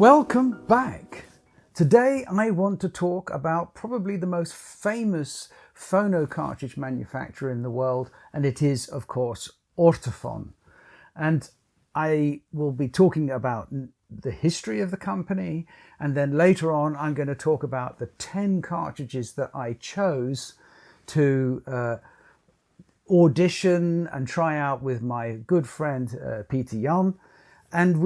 Welcome back. Today I want to talk about probably the most famous phono cartridge manufacturer in the world, and it is of course Ortofon. And I will be talking about the history of the company, and then later on I'm going to talk about the 10 cartridges that I chose to audition and try out with my good friend Peter Jan. And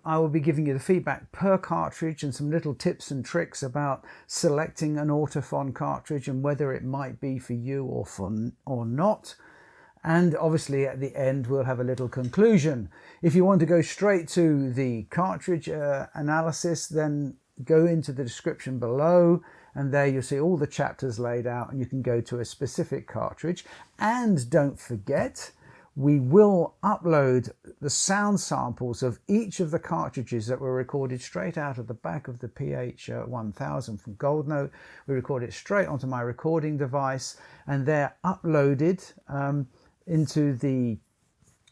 I will be giving you the feedback per cartridge and some little tips and tricks about selecting an Ortofon cartridge and whether it might be for you or not. And obviously at the end we'll have a little conclusion. If you want to go straight to the cartridge analysis, then go into the description below, and there you'll see all the chapters laid out and you can go to a specific cartridge. And don't forget, we will upload the sound samples of each of the cartridges that were recorded straight out of the back of the PH1000 from Gold Note. We record it straight onto my recording device, and they're uploaded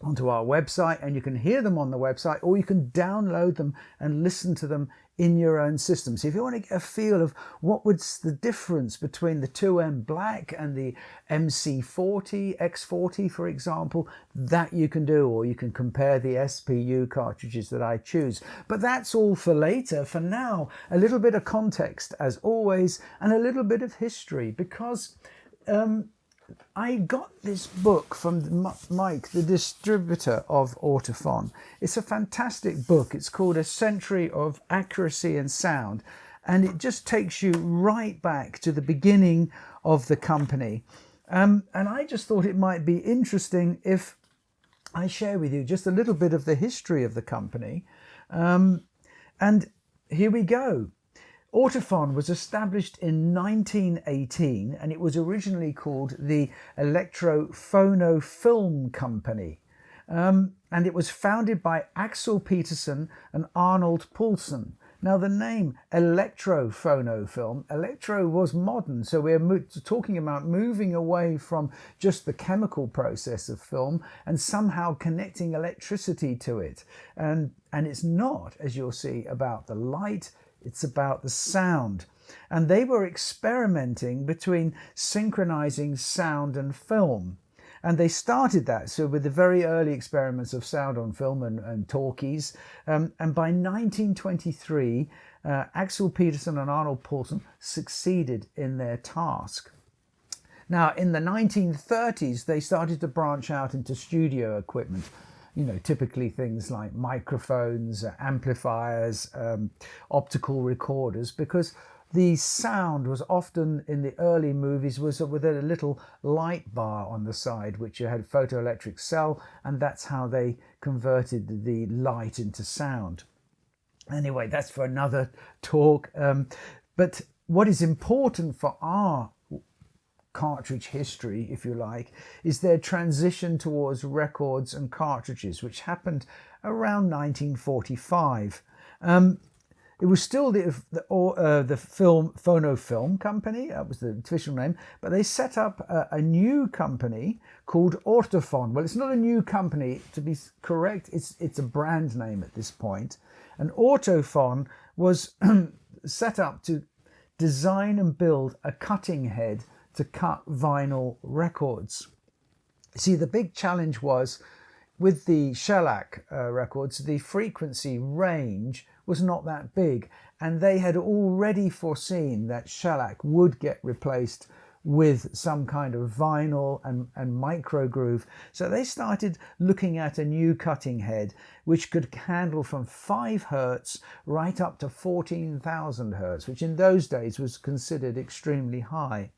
onto our website, and you can hear them on the website, or you can download them and listen to them in your own system. So if you want to get a feel of what was the difference between the 2M Black and the MC X40, for example, that you can do, or you can compare the SPU cartridges that I choose. But that's all for later. For now, a little bit of context as always, and a little bit of history, because I got this book from Mike, the distributor of Ortofon. It's a fantastic book. It's called A Century of Accuracy and Sound, and it just takes you right back to the beginning of the company. And I just thought it might be interesting if I share with you just a little bit of the history of the company. And here we go. Ortofon was established in 1918, and it was originally called the Electrical Fono Film Company. And it was founded by Axel Peterson and Arnold Poulsen. Now the name Electro Fono Film, electro was modern, so we're talking about moving away from just the chemical process of film and somehow connecting electricity to it. And it's not, as you'll see, about the light, it's about the sound. And they were experimenting between synchronizing sound and film. And they started that, so with the very early experiments of sound on film and talkies. And by 1923, Axel Peterson and Arnold Poulsen succeeded in their task. Now, in the 1930s, they started to branch out into studio equipment. You know, typically things like microphones, amplifiers, optical recorders, because the sound was often in the early movies was with a little light bar on the side, which you had photoelectric cell, and that's how they converted the light into sound. Anyway, that's for another talk. But what is important for our cartridge history, if you like, is their transition towards records and cartridges, which happened around 1945. It was still the Phono Film Company, that was the official name, but they set up a new company called Ortofon. Well, it's not a new company, to be correct, it's a brand name at this point. And Ortofon was set up to design and build a cutting head to cut vinyl records. See, the big challenge was with the shellac records, the frequency range was not that big, and they had already foreseen that shellac would get replaced with some kind of vinyl and micro groove. So they started looking at a new cutting head which could handle from 5 Hertz right up to 14,000 Hertz, which in those days was considered extremely high.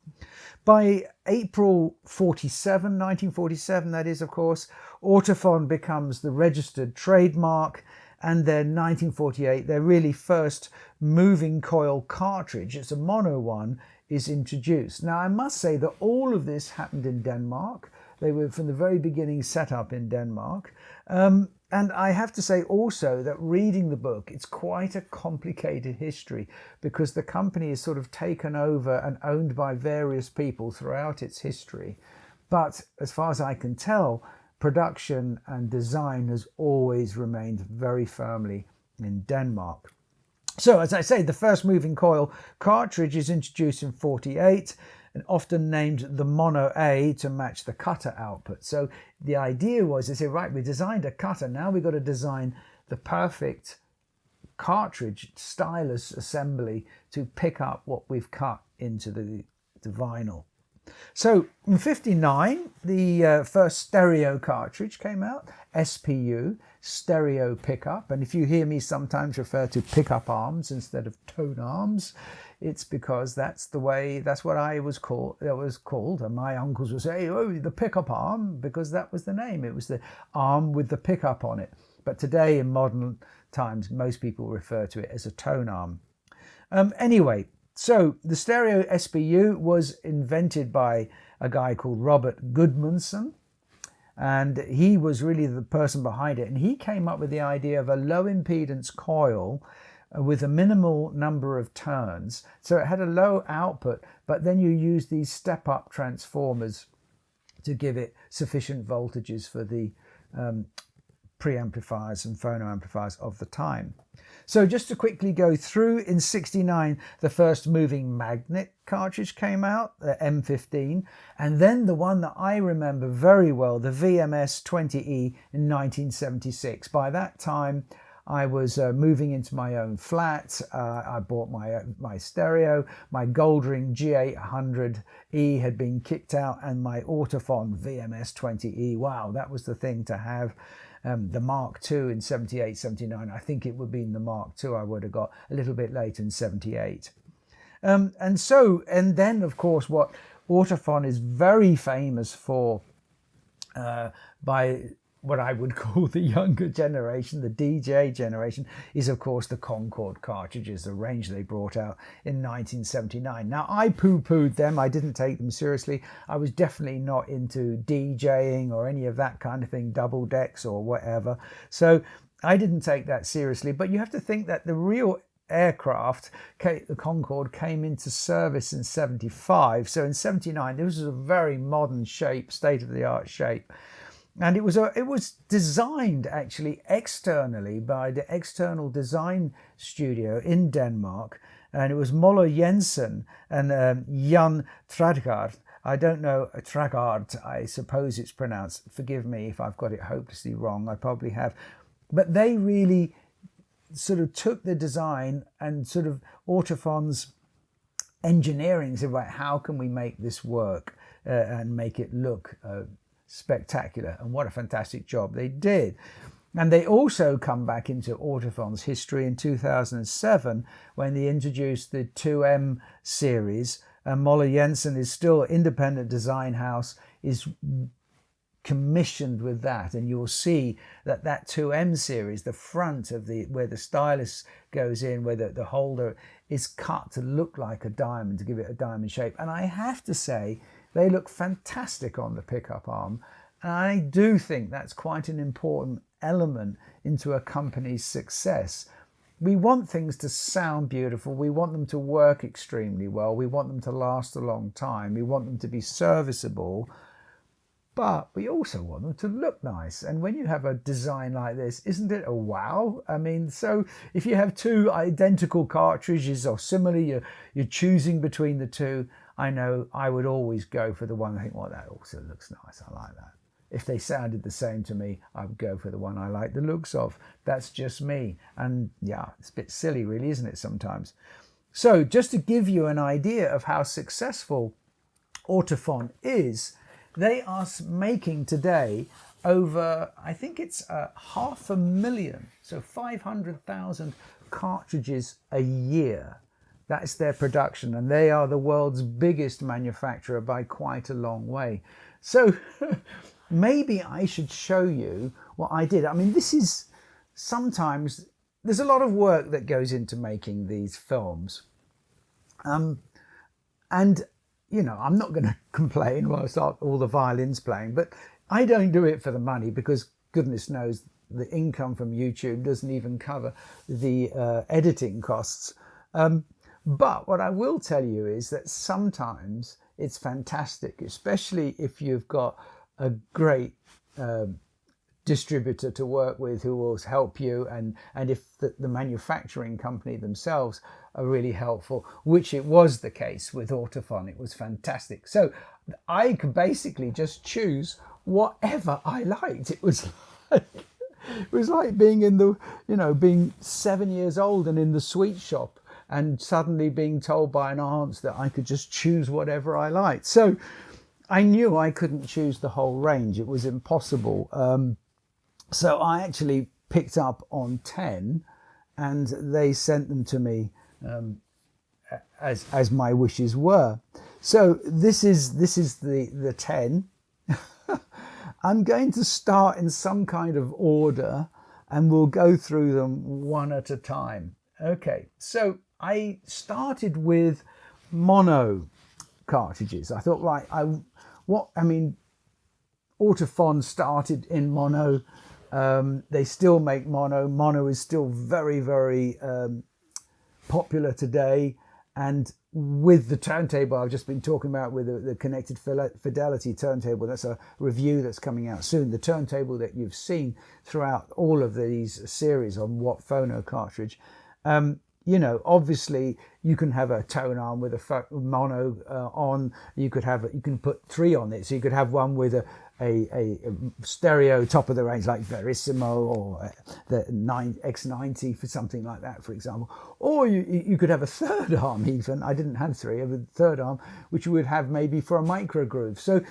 By April 1947, that is, of course, Ortofon becomes the registered trademark, and then 1948, their really first moving coil cartridge, it's a mono one, is introduced. Now, I must say that all of this happened in Denmark. They were from the very beginning set up in Denmark. And I have to say also that reading the book, it's quite a complicated history, because the company is sort of taken over and owned by various people throughout its history. But as far as I can tell, production and design has always remained very firmly in Denmark. So as I say, the first moving coil cartridge is introduced in 48 and often named the Mono A to match the cutter output. So the idea was, they say, right, we designed a cutter, now we've got to design the perfect cartridge stylus assembly to pick up what we've cut into the vinyl. So in 59, the first stereo cartridge came out, SPU, stereo pickup. And if you hear me sometimes refer to pickup arms instead of tone arms, it's because that's what I was called. And my uncles would say, oh, the pickup arm, because that was the name. It was the arm with the pickup on it. But today in modern times, most people refer to it as a tone arm. Anyway, so the stereo SPU was invented by a guy called Robert Goodmanson, and he was really the person behind it. And he came up with the idea of a low impedance coil with a minimal number of turns. So it had a low output, but then you use these step-up transformers to give it sufficient voltages for the preamplifiers and phono amplifiers of the time. So just to quickly go through, in 69 the first moving magnet cartridge came out, the M15, and then the one that I remember very well, the VMS 20E in 1976. By that time I was moving into my own flat. I bought my stereo, my Goldring G800E had been kicked out, and my Ortofon VMS 20E. Wow, that was the thing to have. The Mark II in 78, 79. I think it would have been the Mark II I would have got a little bit later in 78. And then of course what Ortofon is very famous for by what I would call the younger generation, the DJ generation, is of course the Concorde cartridges, the range they brought out in 1979. Now I poo-pooed them, I didn't take them seriously. I was definitely not into DJing or any of that kind of thing, double decks or whatever. So I didn't take that seriously, but you have to think that the real aircraft, the Concorde, came into service in 75. So in 79, this was a very modern shape, state-of-the-art shape. And it was designed actually externally by the external design studio in Denmark, and it was Møller Jensen and Jan Trægaard. I don't know, Trægaard, I suppose it's pronounced. Forgive me if I've got it hopelessly wrong. I probably have. But they really sort of took the design and sort of Ortofon's engineering, said, right, how can we make this work and make it look spectacular? And what a fantastic job they did. And they also come back into Ortofon's history in 2007 when they introduced the 2M series, and Møller Jensen is still independent design house, is commissioned with that, and you'll see that 2M series, the front of where the stylus goes in, where the holder is cut to look like a diamond, to give it a diamond shape. And I have to say, they look fantastic on the pickup arm. And I do think that's quite an important element into a company's success. We want things to sound beautiful. We want them to work extremely well. We want them to last a long time. We want them to be serviceable. But we also want them to look nice. And when you have a design like this, isn't it a wow? I mean, so if you have two identical cartridges or similar, you're choosing between the two, I know I would always go for the one I think, well, that also looks nice. I like that. If they sounded the same to me, I would go for the one I like the looks of. That's just me. And yeah, it's a bit silly really, isn't it, sometimes? So just to give you an idea of how successful Ortofon is, they are making today over, I think it's 500,000, so 500,000 cartridges a year. That's their production, and they are the world's biggest manufacturer by quite a long way. So maybe I should show you what I did. I mean, this is sometimes, there's a lot of work that goes into making these films. And, you know, I'm not going to complain while I start all the violins playing, but I don't do it for the money because goodness knows the income from YouTube doesn't even cover the editing costs. But what I will tell you is that sometimes it's fantastic, especially if you've got a great distributor to work with who will help you, and if the manufacturing company themselves are really helpful, which it was the case with Ortofon. It was fantastic. So I could basically just choose whatever I liked. It was like being in the, being 7 years old and in the sweet shop and suddenly being told by an aunt that I could just choose whatever I liked. So I knew I couldn't choose the whole range. It was impossible. So I actually picked up on 10, and they sent them to me as my wishes were. So this is the 10. I'm going to start in some kind of order, and we'll go through them one at a time. Okay, so I started with mono cartridges. I thought, right, Ortofon started in mono. They still make mono. Mono is still very, very popular today. And with the turntable I've just been talking about, with the connected Fidelity turntable, that's a review that's coming out soon. The turntable that you've seen throughout all of these series on What Phono cartridge. Obviously you can have a tone arm with a mono on. You can put 3 on it. So you could have one with a stereo top of the range like Verisimo or the X90 for something like that, for example. Or you could have a third arm even. I didn't have 3, I have a third arm, which you would have maybe for a micro groove. So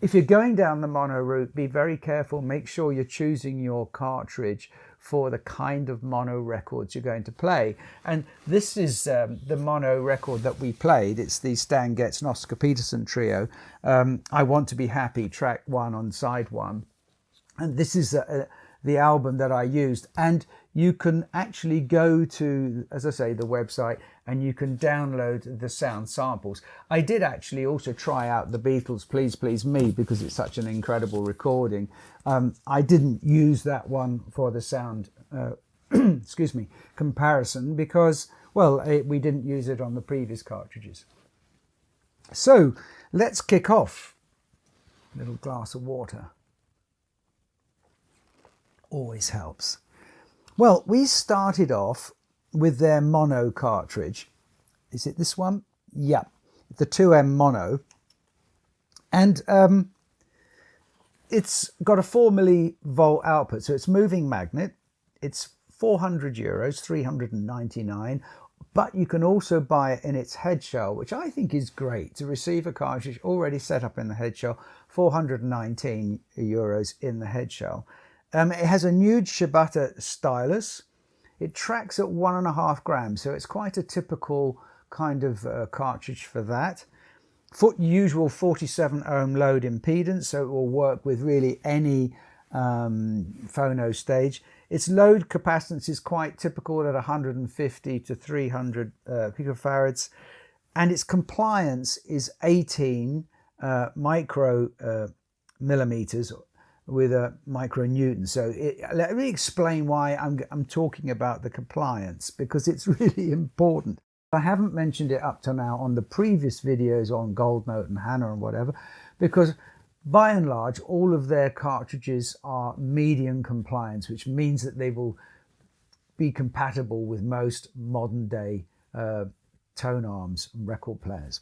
if you're going down the mono route, be very careful. Make sure you're choosing your cartridge for the kind of mono records you're going to play. And this is the mono record that we played. It's the Stan Getz and Oscar Peterson trio. I Want to Be Happy, track 1 on side 1. And this is the album that I used. And you can actually go to, as I say, the website, and you can download the sound samples. I did actually also try out the Beatles' Please Please Me, because it's such an incredible recording. I didn't use that one for the sound excuse me, comparison, because, well, we didn't use it on the previous cartridges. So let's kick off. A little glass of water always helps. Well, we started off with their mono cartridge. Is it this one? Yeah, the 2M mono. And it's got a 4 millivolt output, so it's moving magnet. It's €400, 399, but you can also buy it in its head shell, which I think is great. To receive a cartridge already set up in the head shell, €419 in the head shell. It has a nude Shibata stylus. It tracks at 1.5 grams, so it's quite a typical kind of cartridge for that. Usual 47 ohm load impedance, so it will work with really any phono stage. Its load capacitance is quite typical at 150 to 300 picofarads, and its compliance is 18 micro millimeters with a micronewton. So let me explain why I'm talking about the compliance, because it's really important. I haven't mentioned it up to now on the previous videos on Gold Note and Hannah and whatever, because by and large all of their cartridges are medium compliance, which means that they will be compatible with most modern day tone arms and record players.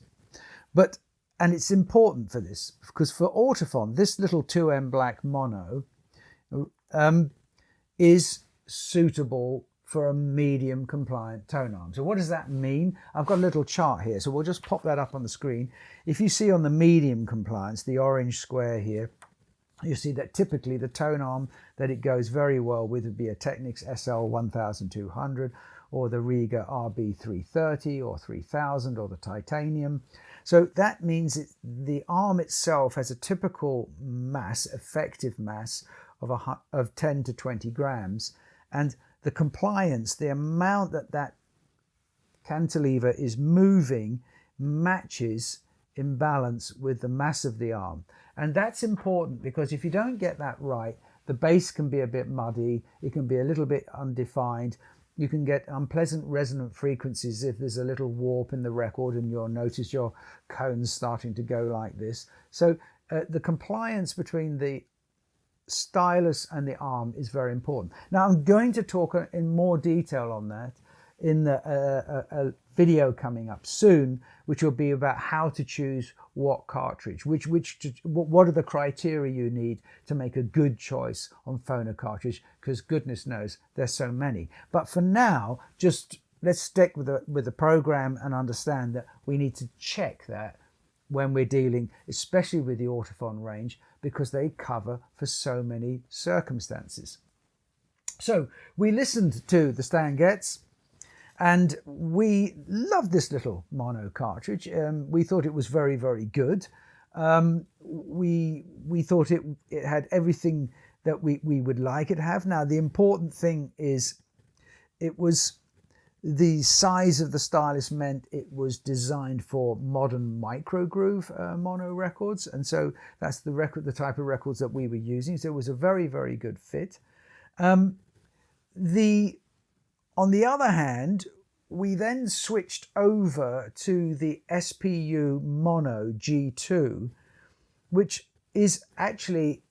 And it's important for this, because for Ortofon, this little 2M black mono is suitable for a medium compliant tone arm. So what does that mean? I've got a little chart here, so we'll just pop that up on the screen. If you see on the medium compliance, the orange square here, you see that typically the tone arm that it goes very well with would be a Technics SL1200 or the Riga RB330 or 3000 or the titanium. So that means the arm itself has a typical mass, effective mass of 10 to 20 grams. And the compliance, the amount that cantilever is moving, matches in balance with the mass of the arm. And that's important, because if you don't get that right, the bass can be a bit muddy, it can be a little bit undefined. You can get unpleasant resonant frequencies if there's a little warp in the record and you'll notice your cones starting to go like this. So the compliance between the stylus and the arm is very important. Now I'm going to talk in more detail on that in a video coming up soon, which will be about how to choose what cartridge, what are the criteria you need to make a good choice on phono cartridge, because goodness knows there's so many. But for now, just let's stick with the program and understand that we need to check that when we're dealing, especially with the Ortofon range, because they cover for so many circumstances. So we listened to the Stan Getz, and we loved this little mono cartridge. We thought it was very, very good. We thought it had everything that we would like it to have. Now, the important thing is the size of the stylus meant it was designed for modern micro groove mono records, and so that's the type of records that we were using. So it was a very, very good fit. On the other hand, we then switched over to the SPU Mono G2, which is actually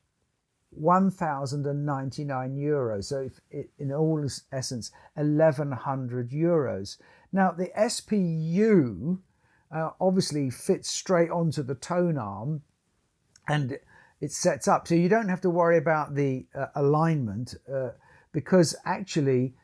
€1,099. So in all essence, 1,100 euros. Now the SPU obviously fits straight onto the tone arm, and it sets up, so you don't have to worry about the alignment, because actually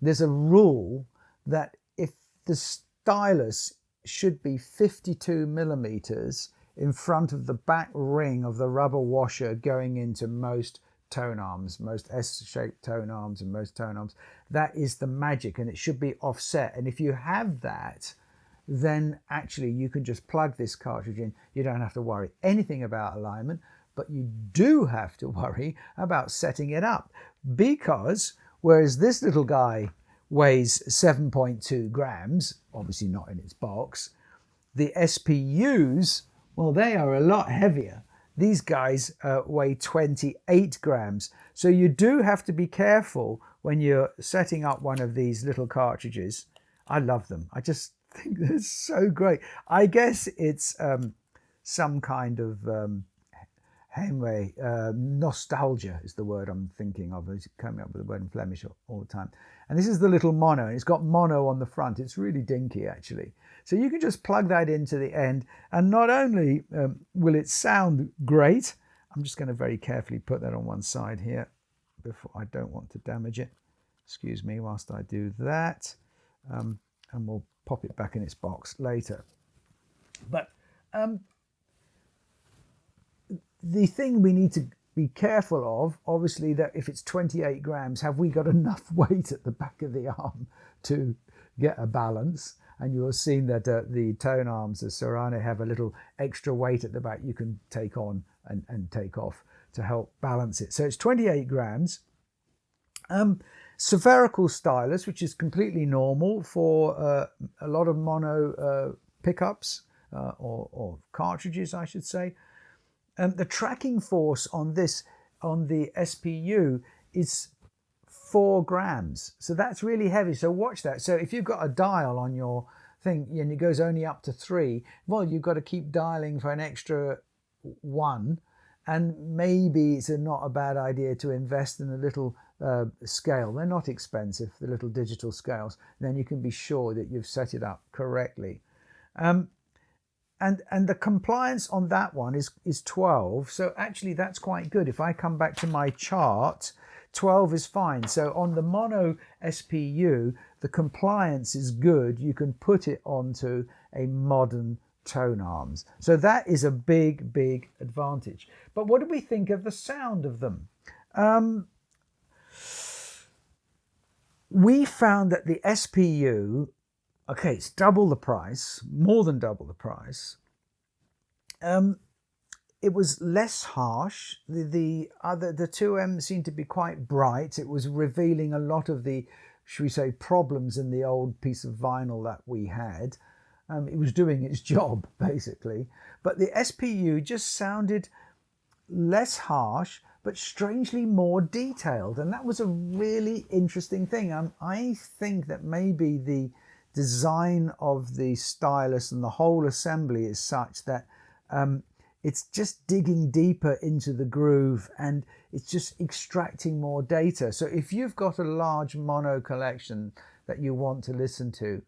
there's a rule that if the stylus should be 52 millimeters in front of the back ring of the rubber washer going into most tone arms, most S-shaped tone arms and most tone arms, that is the magic, and it should be offset. And if you have that, then actually you can just plug this cartridge in. You don't have to worry anything about alignment, but you do have to worry about setting it up, because whereas this little guy weighs 7.2 grams, obviously not in its box, the SPUs, well, they are a lot heavier. These guys weigh 28 grams. So you do have to be careful when you're setting up one of these little cartridges. I love them. I just think they're so great. I guess it's some kind of nostalgia is the word I'm thinking of. It's coming up with the word in Flemish all the time. And this is the little mono, and it's got mono on the front. It's really dinky, actually. So you can just plug that into the end, and not only will it sound great, I'm just going to very carefully put that on one side here before, I don't want to damage it. Excuse me whilst I do that, and we'll pop it back in its box later. But the thing we need to be careful of, obviously, that if it's 28 grams, have we got enough weight at the back of the arm to get a balance? And you'll have seen that the tone arms, the Sorane, have a little extra weight at the back you can take on and take off to help balance it. So it's 28 grams. Spherical stylus, which is completely normal for a lot of mono pickups or cartridges, I should say. The tracking force on this, on the SPU, is 4 grams. So that's really heavy. So watch that. So if you've got a dial on your thing and it goes only up to 3, well, you've got to keep dialing for an extra 1. And maybe it's not a bad idea to invest in a little scale. They're not expensive, the little digital scales. Then you can be sure that you've set it up correctly. And the compliance on that one is 12. So actually that's quite good. If I come back to my chart, 12 is fine. So on the mono SPU, the compliance is good. You can put it onto a modern tone arms. So that is a big, big advantage. But what do we think of the sound of them? We found that the SPU, okay, it's double the price, more than double the price. It was less harsh. The 2M seemed to be quite bright. It was revealing a lot of the, should we say, problems in the old piece of vinyl that we had. It was doing its job, basically. But the SPU just sounded less harsh, but strangely more detailed. And that was a really interesting thing. I think that maybe the design of the stylus and the whole assembly is such that it's just digging deeper into the groove and it's just extracting more data. So if you've got a large mono collection that you want to listen to,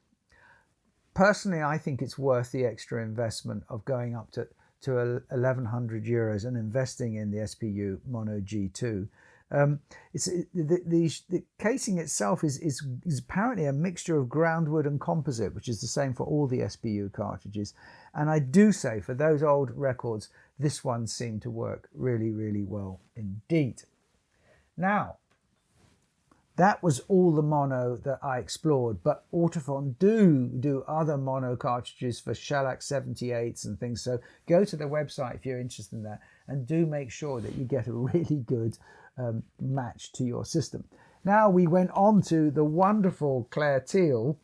personally, I think it's worth the extra investment of going up to 1,100 euros and investing in the SPU Mono G2. The casing itself is apparently a mixture of groundwood and composite, which is the same for all the SPU cartridges. And I do say, for those old records, this one seemed to work really, really well indeed. Now, that was all the mono that I explored, but Ortofon do other mono cartridges for shellac 78s and things. So go to the website if you're interested in that, and do make sure that you get a really good match to your system. Now we went on to the wonderful Claire Teal,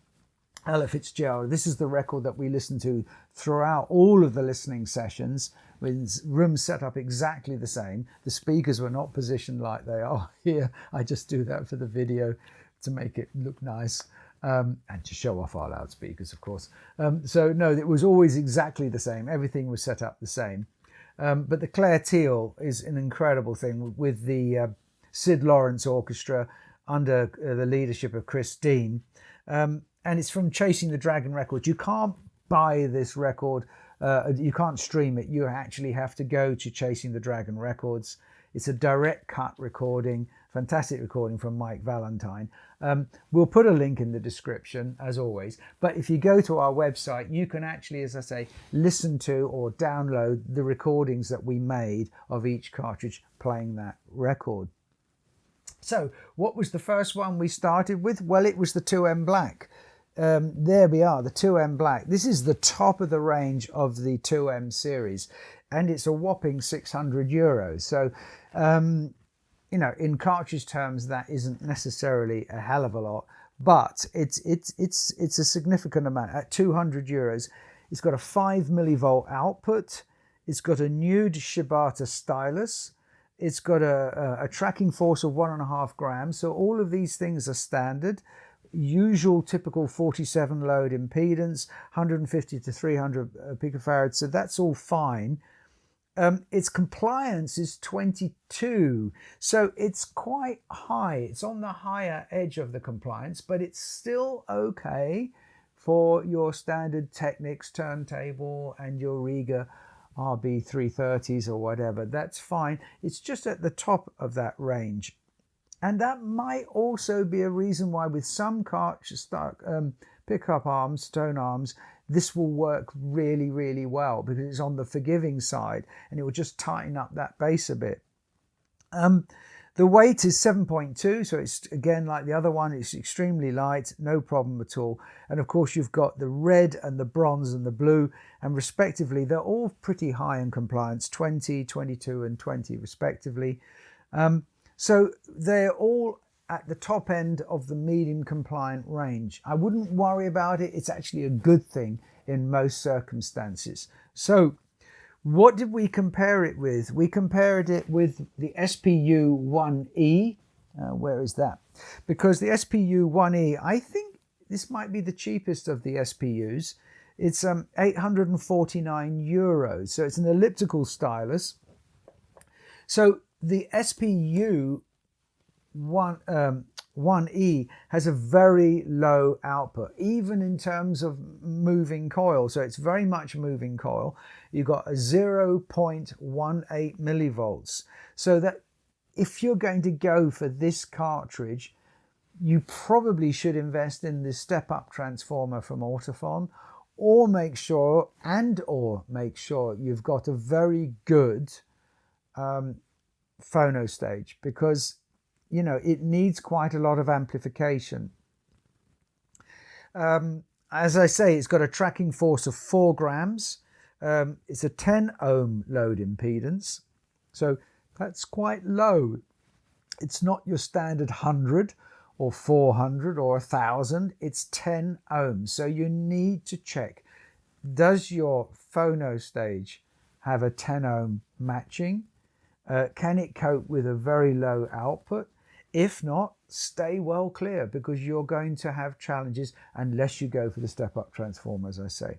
Ella Fitzgerald. This is the record that we listened to throughout all of the listening sessions, with rooms set up exactly the same. The speakers were not positioned like they are here. I just do that for the video to make it look nice, and to show off our loudspeakers, of course. So no, it was always exactly the same. Everything was set up the same. But the Claire Teal is an incredible thing with the Sid Lawrence Orchestra under the leadership of Chris Dean. And it's from Chasing the Dragon Records. You can't buy this record. You can't stream it. You actually have to go to Chasing the Dragon Records. It's a direct cut recording, fantastic recording from Mike Valentine. We'll put a link in the description, as always. But if you go to our website, you can actually, as I say, listen to or download the recordings that we made of each cartridge playing that record. So what was the first one we started with? Well, it was the 2M Black. There we are, the 2M Black. This is the top of the range of the 2M series, and it's a whopping 600 euros. So, you know, in cartridge terms, that isn't necessarily a hell of a lot, but it's a significant amount. At 200 euros, it's got a 5 millivolt output. It's got a nude Shibata stylus. It's got a tracking force of 1.5 grams. So all of these things are standard. Usual typical 47 load impedance, 150 to 300 picofarads, so that's all fine. Its compliance is 22, so it's quite high. It's on the higher edge of the compliance, but it's still okay for your standard Technics turntable and your Riga RB330s or whatever. That's fine. It's just at the top of that range. And that might also be a reason why with some cartridge pickup arms, tone arms, this will work really, really well because it's on the forgiving side and it will just tighten up that bass a bit. The weight is 7.2, so it's again like the other one, it's extremely light, no problem at all. And of course you've got the red and the bronze and the blue, and respectively they're all pretty high in compliance, 20, 22 and 20 respectively. So they're all at the top end of the medium compliant range. I wouldn't worry about it. It's actually a good thing in most circumstances. So what did we compare it with? We compared it with the SPU 1E. Where is that? Because the SPU 1E, I think this might be the cheapest of the SPUs. It's 849 euros. So it's an elliptical stylus. So the SPU 1E has a very low output, even in terms of moving coil. So it's very much moving coil. You've got a 0.18 millivolts. So that if you're going to go for this cartridge, you probably should invest in the step-up transformer from Ortofon, or make sure you've got a very good phonostage, because you know it needs quite a lot of amplification. As I say, it's got a tracking force of 4 grams. It's a 10 ohm load impedance, so that's quite low. It's not your standard 100 or 400 or 1000. It's 10 ohms. So you need to check, does your phonostage have a 10 ohm matching? Can it cope with a very low output? If not, stay well clear, because you're going to have challenges unless you go for the step-up transformer, as I say.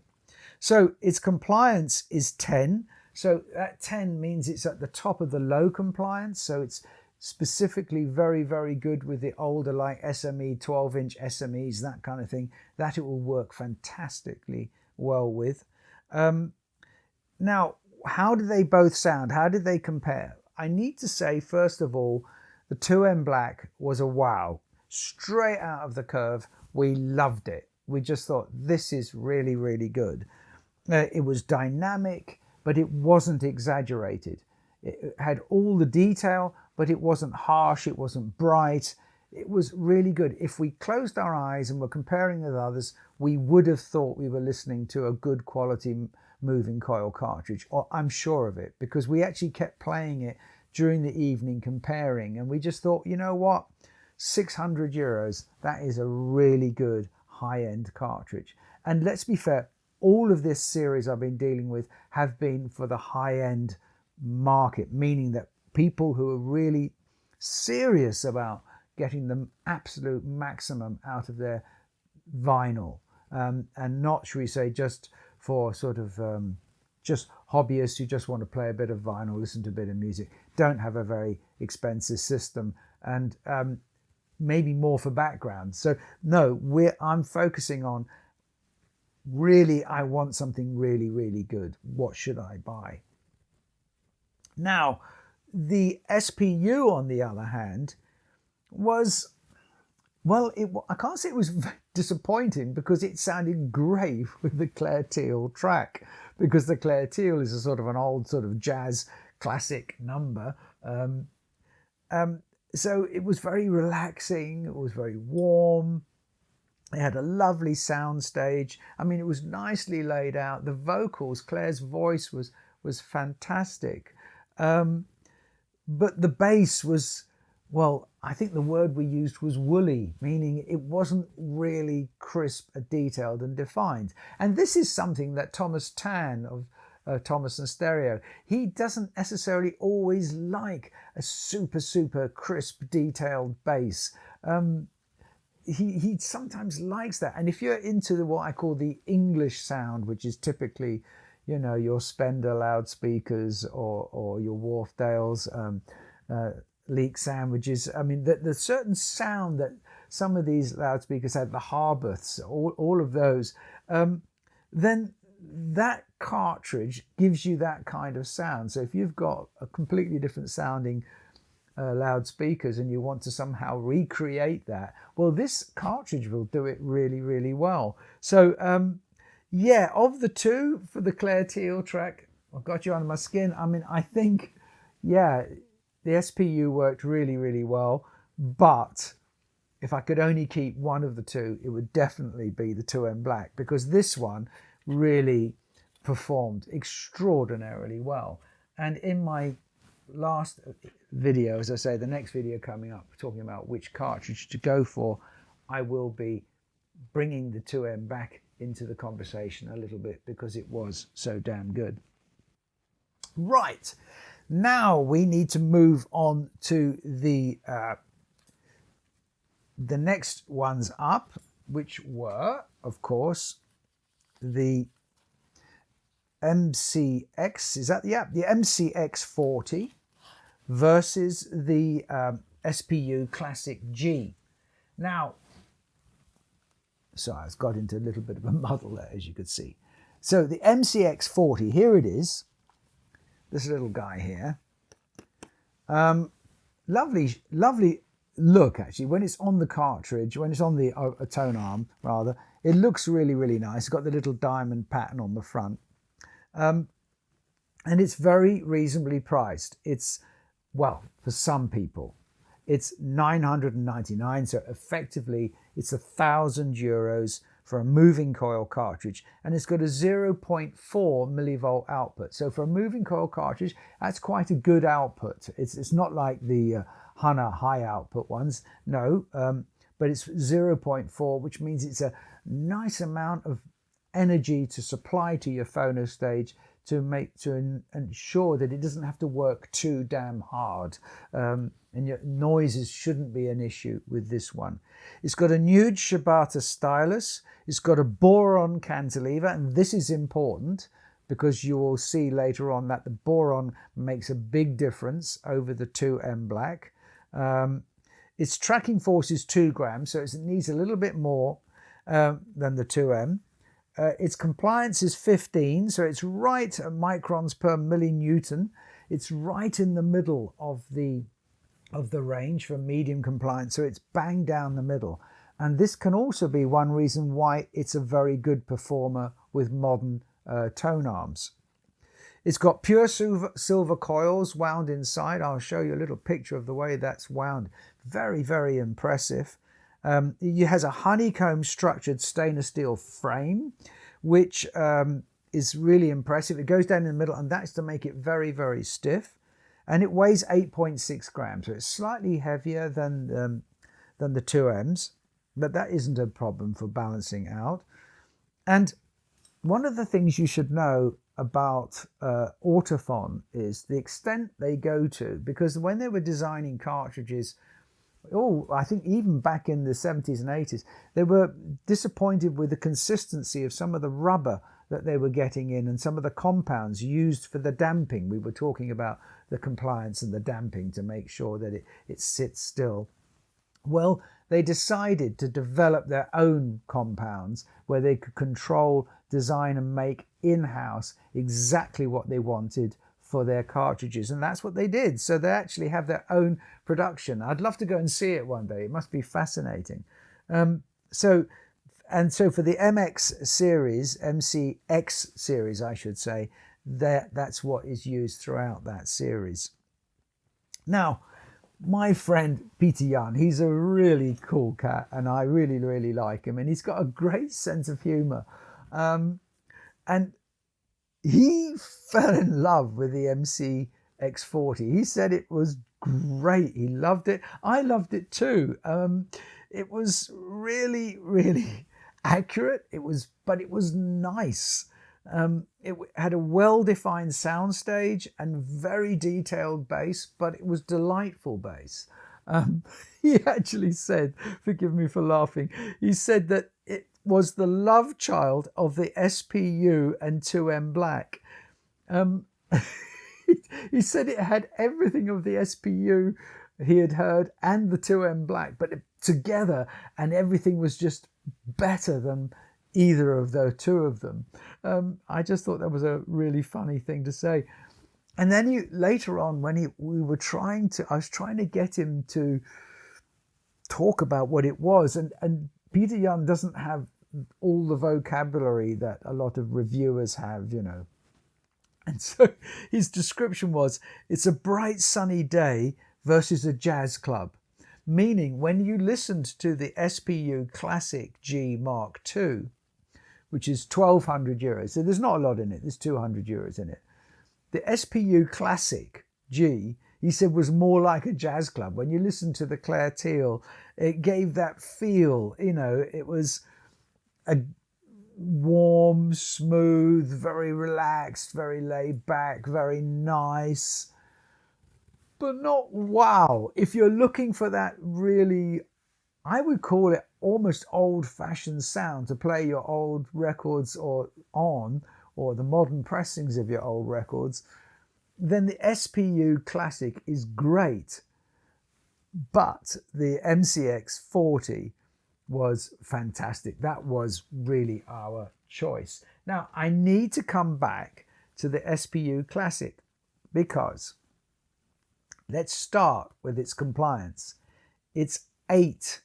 So its compliance is 10, So that 10 means it's at the top of the low compliance. So it's specifically very, very good with the older like SME, 12-inch SMEs, that kind of thing, that it will work fantastically well with. Now, how do they both sound? How did they compare? I need to say, first of all, the 2M Black was a wow. Straight out of the curve, we loved it. We just thought, this is really, really good. It was dynamic, but it wasn't exaggerated. It had all the detail, but it wasn't harsh, it wasn't bright. It was really good. If we closed our eyes and were comparing with others, we would have thought we were listening to a good quality moving coil cartridge, or I'm sure of it, because we actually kept playing it during the evening comparing, and we just thought, you know what, 600 euros, that is a really good high-end cartridge. And let's be fair, all of this series I've been dealing with have been for the high-end market, meaning that people who are really serious about getting the absolute maximum out of their vinyl, and not, should we say, just for sort of just hobbyists who just want to play a bit of vinyl, listen to a bit of music, don't have a very expensive system, and maybe more for background. So no, I'm focusing on really, I want something really, really good. What should I buy? Now, the SPU, on the other hand, was, well, I can't say it was disappointing, because it sounded great with the Claire Teal track, because the Claire Teal is a sort of an old sort of jazz classic number. So it was very relaxing, it was very warm. It had a lovely sound stage. I mean, it was nicely laid out. The vocals, Claire's voice was fantastic. But the bass was, well, I think the word we used was woolly, meaning it wasn't really crisp, detailed and defined. And this is something that Thomas Tan of Thomas and Stereo, he doesn't necessarily always like a super crisp, detailed bass. He sometimes likes that. And if you're into what I call the English sound, which is typically, you know, your Spender loudspeakers or your Wharfdales, leek sandwiches. I mean, the certain sound that some of these loudspeakers had, the Harbuths, all of those, then that cartridge gives you that kind of sound. So if you've got a completely different sounding loudspeakers and you want to somehow recreate that, well, this cartridge will do it really, really well. So yeah, of the two, for the Claire Teal track, I've got you under my skin. I mean, I think, yeah, the SPU worked really, really well, but if I could only keep one of the two, it would definitely be the 2M Black, because this one really performed extraordinarily well. And in my last video, as I say, the next video coming up, talking about which cartridge to go for, I will be bringing the 2M back into the conversation a little bit, because it was so damn good. Right, now we need to move on to the next ones up, which were, of course, the MCX, is that the app? The MC X40 versus the SPU Classic G. Now, sorry, I've got into a little bit of a muddle there, as you could see. So the MC X40, here it is, this little guy here. Lovely, lovely look, actually, when it's on the cartridge, when it's on the tone arm, rather, it looks really, really nice. It's got the little diamond pattern on the front. And it's very reasonably priced. It's, well, for some people, it's 999, so effectively it's 1,000 euros for a moving coil cartridge, and it's got a 0.4 millivolt output. So for a moving coil cartridge, that's quite a good output. It's not like the Hana high output ones, no, but it's 0.4, which means it's a nice amount of energy to supply to your phonostage to ensure that it doesn't have to work too damn hard, and your noises shouldn't be an issue with this one. It's got a nude Shibata stylus, it's got a boron cantilever, and this is important because you will see later on that the boron makes a big difference over the 2M black. Its tracking force is 2 grams, so it needs a little bit more than the 2M. Its compliance is 15, so it's right at microns per millinewton. It's right in the middle of the range for medium compliance, so it's bang down the middle. And this can also be one reason why it's a very good performer with modern tone arms. It's got pure silver coils wound inside. I'll show you a little picture of the way that's wound. Very, very impressive. It has a honeycomb structured stainless steel frame, which is really impressive. It goes down in the middle, and that's to make it very, very stiff. And it weighs 8.6 grams, so it's slightly heavier than the 2Ms, but that isn't a problem for balancing out. And one of the things you should know about Ortofon is the extent they go to, because when they were designing cartridges, I think even back in the 70s and 80s, they were disappointed with the consistency of some of the rubber that they were getting in and some of the compounds used for the damping. We were talking about the compliance and the damping to make sure that it sits still. Well, they decided to develop their own compounds where they could control, design and make in-house exactly what they wanted for their cartridges, and that's what they did. So they actually have their own production. I'd love to go and see it one day. It must be fascinating. So for the MX series, MC X series, I should say, that's what is used throughout that series. Now, my friend Peter Jan, he's a really cool cat, and I really, really like him, and he's got a great sense of humor. And he fell in love with the MC X40. He said it was great. He loved it. I loved it too. It was really, really accurate. But it was nice. It had a well-defined sound stage and very detailed bass, but it was delightful bass. He actually said, forgive me for laughing, he said that it was the love child of the SPU and 2M black. He said it had everything of the SPU he had heard and the 2M black, but together, and everything was just better than either of the two of them. I just thought that was a really funny thing to say. And then later on, when I was trying to get him to talk about what it was, and Peter Jan doesn't have all the vocabulary that a lot of reviewers have, you know. And so his description was, it's a bright sunny day versus a jazz club. Meaning when you listened to the SPU Classic G Mark II, which is 1,200 euros, so there's not a lot in it, there's 200 euros in it. The SPU Classic G, he said, was more like a jazz club. When you listen to the Claire Teal, it gave that feel, you know, it was a warm, smooth, very relaxed, very laid back, very nice, but not wow. If you're looking for that really, I would call it almost old-fashioned sound to play your old records or the modern pressings of your old records, then the SPU Classic is great. But the MC X40 was fantastic. That was really our choice. Now, I need to come back to the SPU Classic because let's start with its compliance. It's 8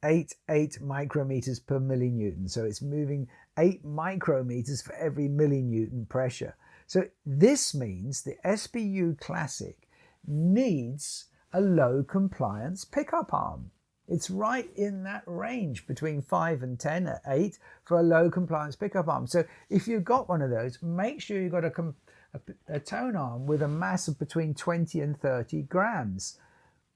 micrometers per millinewton. So it's moving 8 micrometers for every millinewton pressure. So this means the SPU Classic needs a low compliance pickup arm. It's right in that range between 5 and 10 at 8 for a low compliance pickup arm. So if you've got one of those, make sure you've got a tone arm with a mass of between 20 and 30 grams.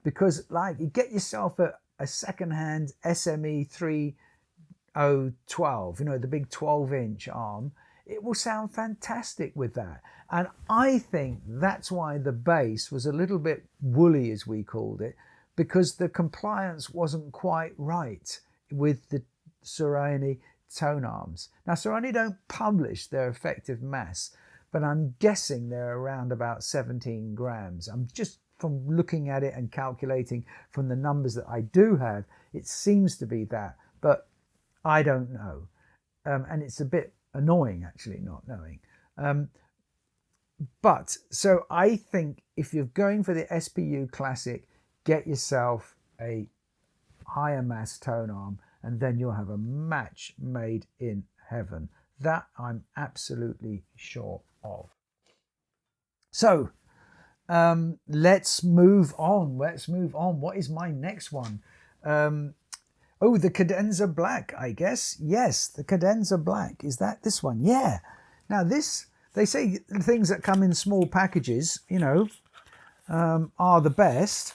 Because like you get yourself a second-hand SME 3012, you know, the big 12-inch arm, it will sound fantastic with that. And I think that's why the bass was a little bit woolly, as we called it, because the compliance wasn't quite right with the Sorane tone arms. Now, Sorane don't publish their effective mass, but I'm guessing they're around about 17 grams. I'm just, from looking at it and calculating from the numbers that I do have, it seems to be that, but I don't know. And it's a bit annoying actually not knowing. But so I think if you're going for the SPU Classic, get yourself a higher mass tone arm, and then you'll have a match made in heaven. That I'm absolutely sure of. So let's move on. What is my next one? Oh, the Cadenza Black, I guess. Yes, the Cadenza Black. Is that this one? Yeah. Now this, they say things that come in small packages, you know, are the best.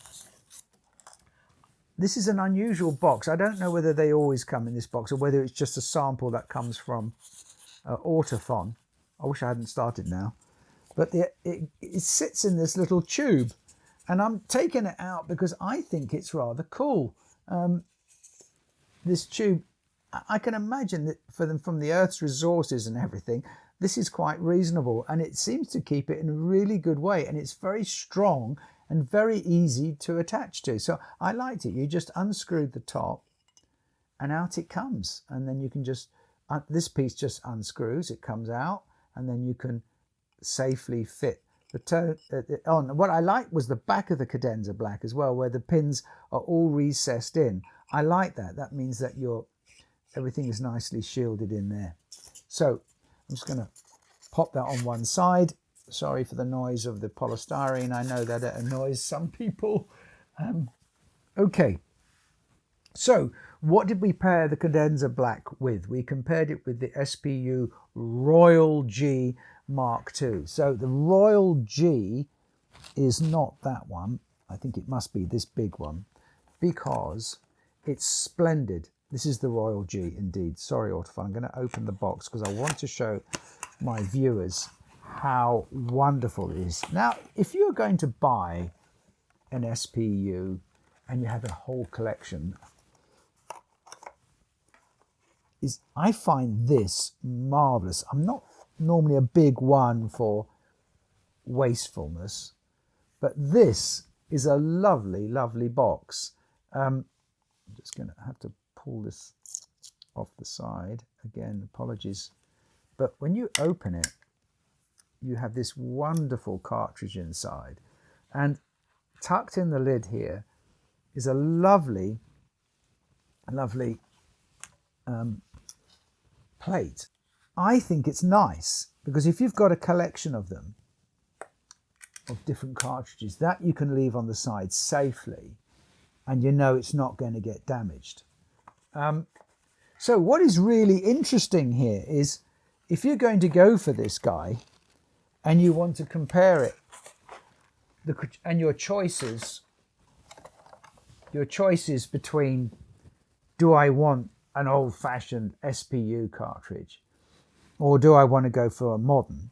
This is an unusual box. I don't know whether they always come in this box or whether it's just a sample that comes from Ortofon. I wish I hadn't started now. But it sits in this little tube, and I'm taking it out because I think it's rather cool. This tube, I can imagine that for them, from the Earth's resources and everything, this is quite reasonable, and it seems to keep it in a really good way, and it's very strong and very easy to attach to. So I liked it. You just unscrewed the top and out it comes, and then you can just, this piece just unscrews, it comes out, and then you can safely fit the tone on. What I liked was the back of the Cadenza Black as well, where the pins are all recessed in. I like that. That means that everything is nicely shielded in there. So I'm just going to pop that on one side. Sorry for the noise of the polystyrene. I know that it annoys some people. Okay. So what did we pair the Cadenza Black with? We compared it with the SPU Royal G Mark II. So the Royal G is not that one. I think it must be this big one because it's splendid. This is the Royal G indeed. Sorry, Ortofon. I'm going to open the box because I want to show my viewers how wonderful it is. Now, if you're going to buy an SPU and you have a whole collection, I find this marvelous. I'm not normally a big one for wastefulness, but this is a lovely, lovely box. I'm just going to have to pull this off the side again, apologies, but when you open it, you have this wonderful cartridge inside, and tucked in the lid here is a lovely plate. I think it's nice because if you've got a collection of them, of different cartridges, that you can leave on the side safely, and you know it's not going to get damaged. So what is really interesting here is if you're going to go for this guy and you want to compare it, and your choices between, do I want an old-fashioned SPU cartridge or do I want to go for a modern?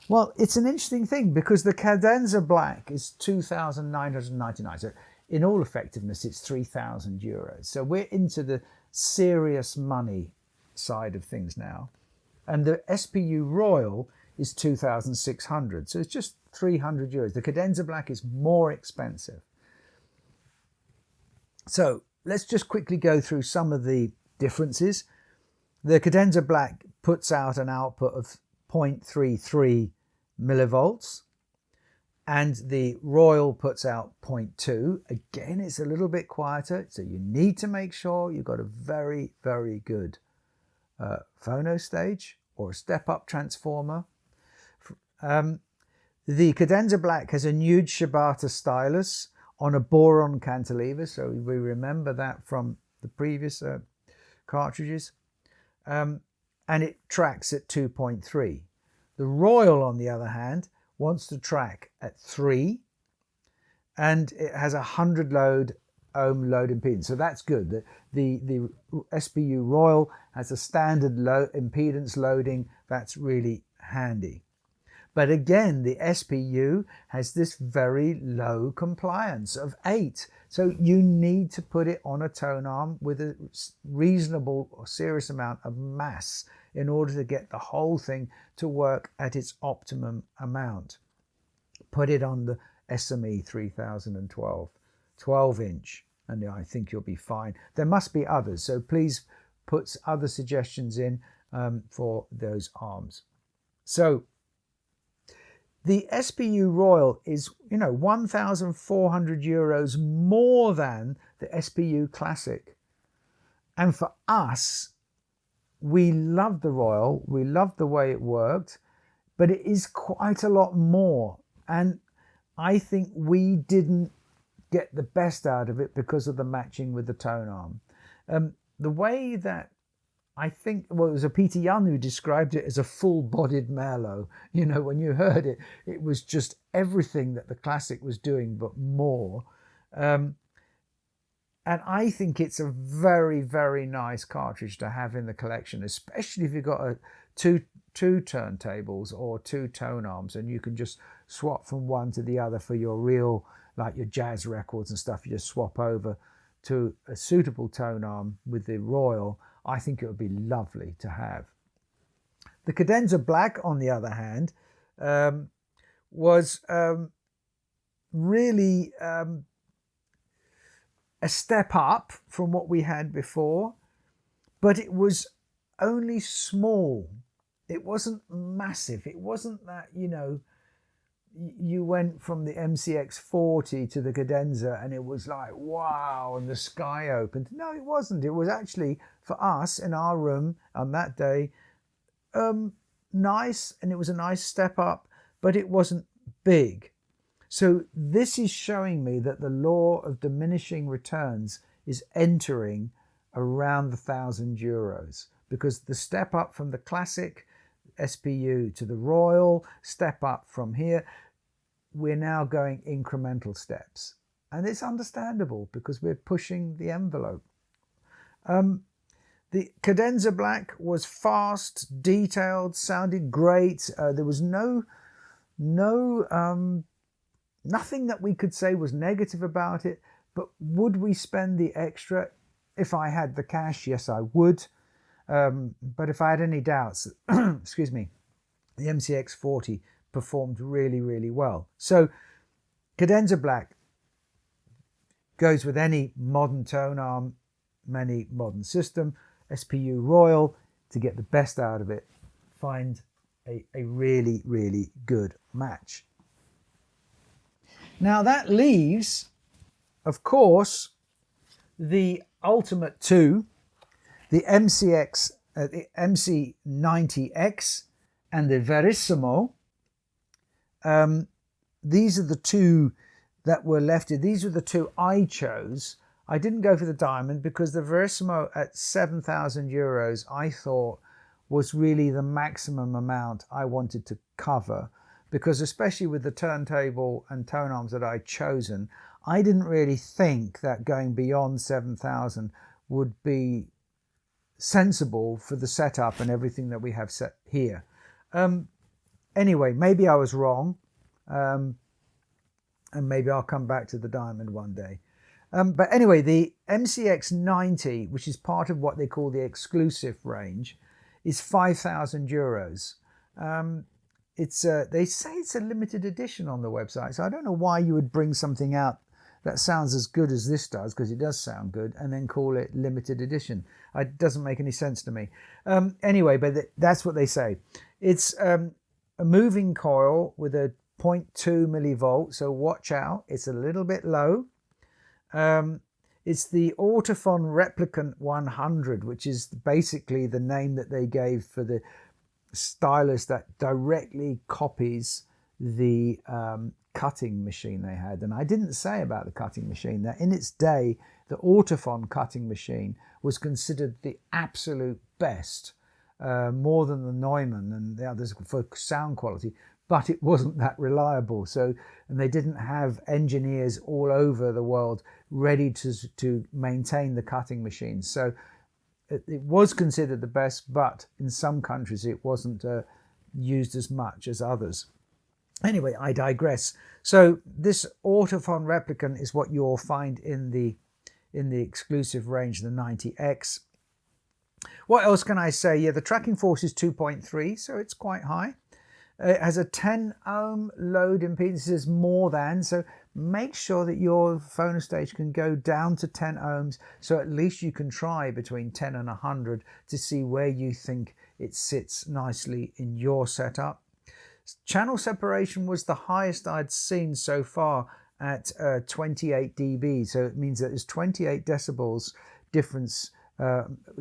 Well, it's an interesting thing because the Cadenza Black is 2,999. So in all effectiveness, it's 3,000 euros. So we're into the serious money side of things now. And the SPU Royal is 2,600. So it's just 300 euros. The Cadenza Black is more expensive. So let's just quickly go through some of the differences. The Cadenza Black puts out an output of 0.33 millivolts, and the Royal puts out 0.2. Again, it's a little bit quieter, so you need to make sure you've got a very, very good phonostage or a step-up transformer. The Cadenza Black has a nude Shibata stylus on a boron cantilever, so we remember that from the previous cartridges, and it tracks at 2.3. The Royal, on the other hand, wants to track at 3, and it has 100 ohm load impedance, so that's good. The SPU Royal has a standard impedance loading. That's really handy. But again, the SPU has this very low compliance of 8. So you need to put it on a tone arm with a reasonable or serious amount of mass in order to get the whole thing to work at its optimum amount. Put it on the SME 3012, 12-inch, and I think you'll be fine. There must be others, so please put other suggestions in for those arms. So the SPU Royal is, 1,400 euros more than the SPU Classic. And for us, we love the Royal, we love the way it worked, but it is quite a lot more. And I think we didn't get the best out of it because of the matching with the tone arm. The way that I think, well, it was a Peter Young who described it as a full-bodied Merlot. When you heard it, it was just everything that the Classic was doing, but more. And I think it's a very, very nice cartridge to have in the collection, especially if you've got two turntables or two tone arms, and you can just swap from one to the other for your real, like your jazz records and stuff. You just swap over to a suitable tone arm with the Royal. I think it would be lovely to have. The Cadenza Black, on the other hand, was really a step up from what we had before, but it was only small. It wasn't massive. It wasn't that, you went from the MC X40 to the Cadenza and it was like, wow, and the sky opened. No, it wasn't. It was actually, for us in our room on that day, nice, and it was a nice step up, but it wasn't big. So this is showing me that the law of diminishing returns is entering around the 1,000 euros, because the step up from the Classic SPU to the Royal, step up from here, we're now going incremental steps. And it's understandable because we're pushing the envelope. The Cadenza Black was fast, detailed, sounded great. There was nothing that we could say was negative about it, but would we spend the extra? If I had the cash, yes, I would. But if I had any doubts, excuse me, the MC X40 performed really, really well. So Cadenza Black goes with any modern tone arm, any modern system. SPU Royal, to get the best out of it, find a really, really good match. Now that leaves, of course, the Ultimate 2, the the MC90X and the Verisimo. These are the two that were left. These were the two I chose. I didn't go for the diamond because the Verisimo at 7,000 euros I thought was really the maximum amount I wanted to cover, because especially with the turntable and tone arms that I'd chosen, I didn't really think that going beyond 7,000 would be sensible for the setup and everything that we have set here. Anyway, maybe I was wrong, and maybe I'll come back to the diamond one day. But anyway, the MCX90, which is part of what they call the exclusive range, is 5,000 euros. They say it's a limited edition on the website, so I don't know why you would bring something out that sounds as good as this does, because it does sound good, and then call it limited edition. It doesn't make any sense to me. Anyway, but that's what they say. It's a moving coil with a 0.2 millivolt, so watch out. It's a little bit low. It's the Ortofon Replicant 100, which is basically the name that they gave for the stylus that directly copies the cutting machine they had. And I didn't say about the cutting machine that in its day, the Ortofon cutting machine was considered the absolute best, more than the Neumann and the others for sound quality, but it wasn't that reliable. So, and they didn't have engineers all over the world ready to maintain the cutting machines. So it was considered the best, but in some countries it wasn't used as much as others. Anyway, I digress. So this Ortofon Replicant is what you'll find in the exclusive range, the 90X. What else can I say? Yeah, the tracking force is 2.3, so it's quite high. It has a 10 ohm load impedance, is more than, so make sure that your phonostage can go down to 10 ohms, so at least you can try between 10 and 100 to see where you think it sits nicely in your setup. Channel separation was the highest I'd seen so far at 28 dB, so it means that there's 28 decibels difference,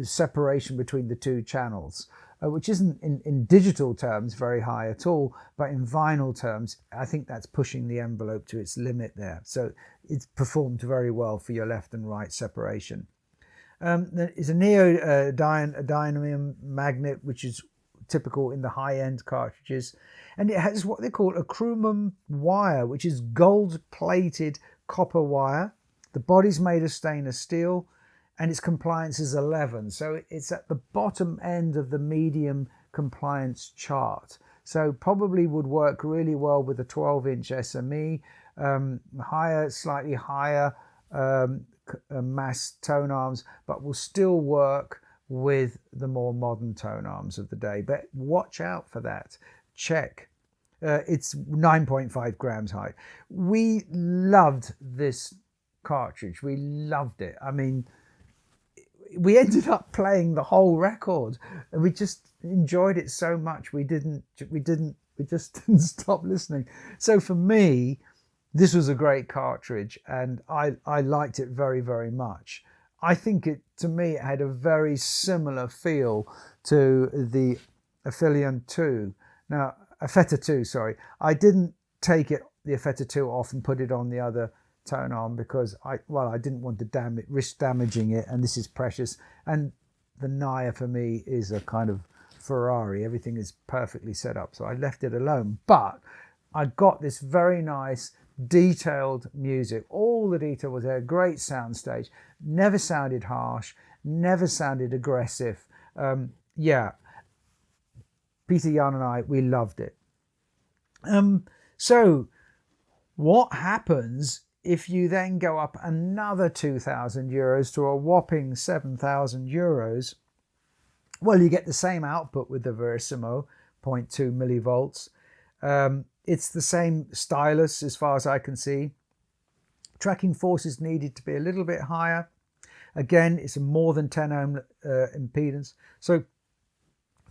separation between the two channels, which isn't in digital terms very high at all, but in vinyl terms I think that's pushing the envelope to its limit there. So it's performed very well for your left and right separation. There is a neodymium magnet, which is typical in the high-end cartridges, and it has what they call a chromium wire, which is gold-plated copper wire. The body's made of stainless steel, and its compliance is 11, so it's at the bottom end of the medium compliance chart. So probably would work really well with a 12-inch SME, slightly higher mass tone arms, but will still work with the more modern tone arms of the day. But watch out for that. Check. It's 9.5 grams high. We loved this cartridge. We loved it. I mean, we ended up playing the whole record, and we just enjoyed it so much we just didn't stop listening. So for me, this was a great cartridge, and I liked it very, very much. I think to me it had a very similar feel to the Affilion 2. Now, Effetta 2, sorry. I didn't take the Effetta 2 off and put it on the other tone arm because I didn't want to risk damaging it, and this is precious. And the Naya for me is a kind of Ferrari. Everything is perfectly set up, so I left it alone. But I got this very nice detailed music. All the detail was there. Great soundstage. Never sounded harsh. Never sounded aggressive. Yeah, Peter Jan and I, we loved it. So what happens if you then go up another 2,000 euros to a whopping 7,000 euros? Well, you get the same output with the Verisimo, 0.2 millivolts. It's the same stylus as far as I can see. Tracking force is needed to be a little bit higher. Again, it's a more than 10 ohm impedance. So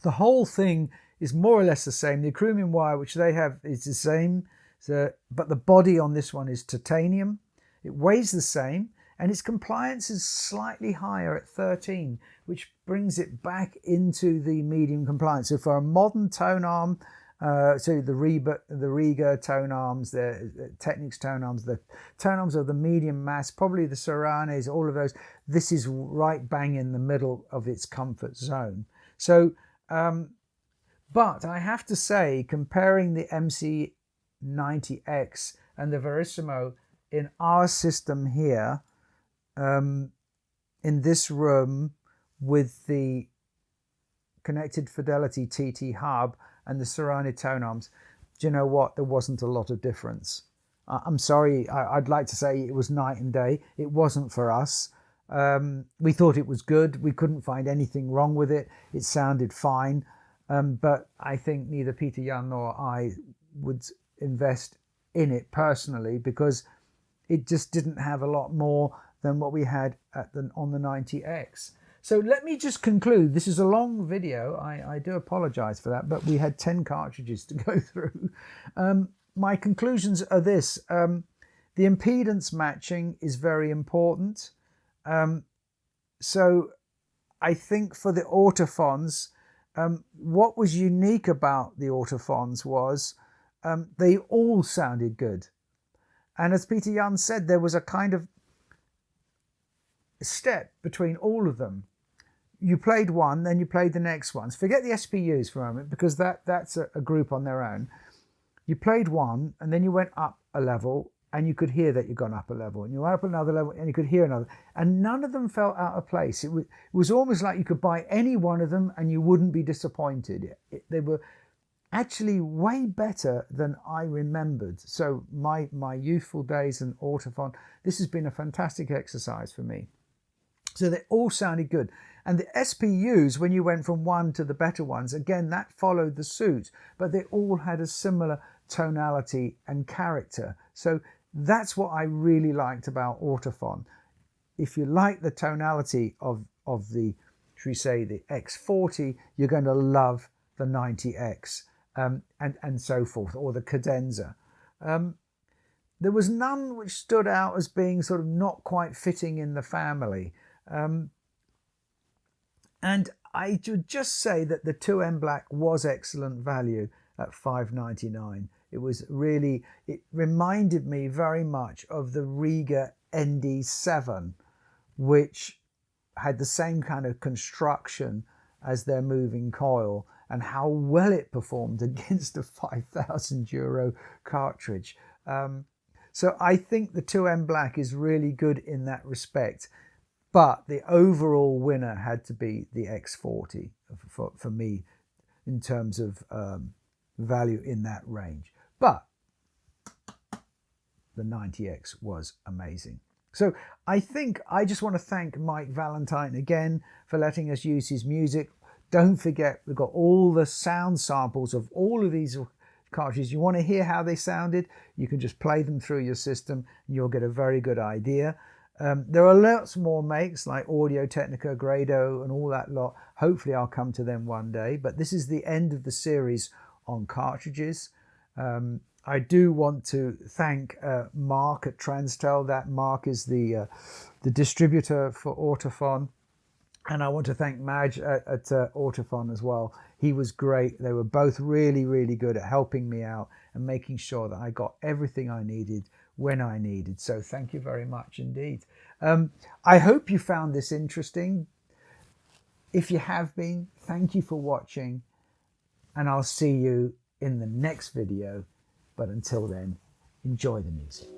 the whole thing is more or less the same. The chromium wire, which they have, is the same. But the body on this one is titanium. It weighs the same, and its compliance is slightly higher at 13, which brings it back into the medium compliance. So for a modern tone arm, so the Riga tone arms, the Technics tone arms, the tone arms of the medium mass, probably the Soranes, all of those, this is right bang in the middle of its comfort zone. So, but I have to say, comparing the MC 90X and the Verisimo in our system here, in this room with the connected Fidelity TT Hub and the Sorane tone arms, do you know what? There wasn't a lot of difference. I'm sorry, I'd like to say it was night and day. It wasn't for us. We thought it was good. We couldn't find anything wrong with it. It sounded fine. But I think neither Peter Jan nor I would invest in it personally, because it just didn't have a lot more than what we had on the 90X. So let me just conclude. This is a long video. I do apologize for that, but we had 10 cartridges to go through. My conclusions are this. The impedance matching is very important. So I think for the Ortofons, what was unique about the Ortofons was they all sounded good. And as Peter Jan said, there was a kind of step between all of them. You played one, then you played the next ones. Forget the SPUs for a moment, because that's a group on their own. You played one, and then you went up a level, and you could hear that you'd gone up a level, and you went up another level, and you could hear another. And none of them felt out of place. It was almost like you could buy any one of them, and you wouldn't be disappointed. They were actually way better than I remembered. So my youthful days in Ortofon, this has been a fantastic exercise for me. So they all sounded good. And the SPUs, when you went from one to the better ones, again, that followed the suit, but they all had a similar tonality and character. So that's what I really liked about Ortofon. If you like the tonality of the, should we say, the X40, you're going to love the 90X and so forth, or the Cadenza. There was none which stood out as being sort of not quite fitting in the family. And I would just say that the 2M Black was excellent value at $5.99. It was really, it reminded me very much of the Riga ND7, which had the same kind of construction as their moving coil, and how well it performed against a €5,000 cartridge. So I think the 2M Black is really good in that respect. But the overall winner had to be the X40 for me in terms of value in that range. But the 90X was amazing. So I think I just want to thank Mike Valentine again for letting us use his music. Don't forget, we've got all the sound samples of all of these cartridges. You want to hear how they sounded? You can just play them through your system and you'll get a very good idea. There are lots more makes like Audio Technica, Grado and all that lot. Hopefully I'll come to them one day, but this is the end of the series on cartridges. I do want to thank Mark at Transtel. That Mark is the distributor for Ortofon. And I want to thank Madge at Ortofon as well. He was great. They were both really, really good at helping me out and making sure that I got everything I needed when I needed. So thank you very much indeed. I hope you found this interesting. If you have been, thank you for watching, and I'll see you in the next video. But until then, enjoy the music.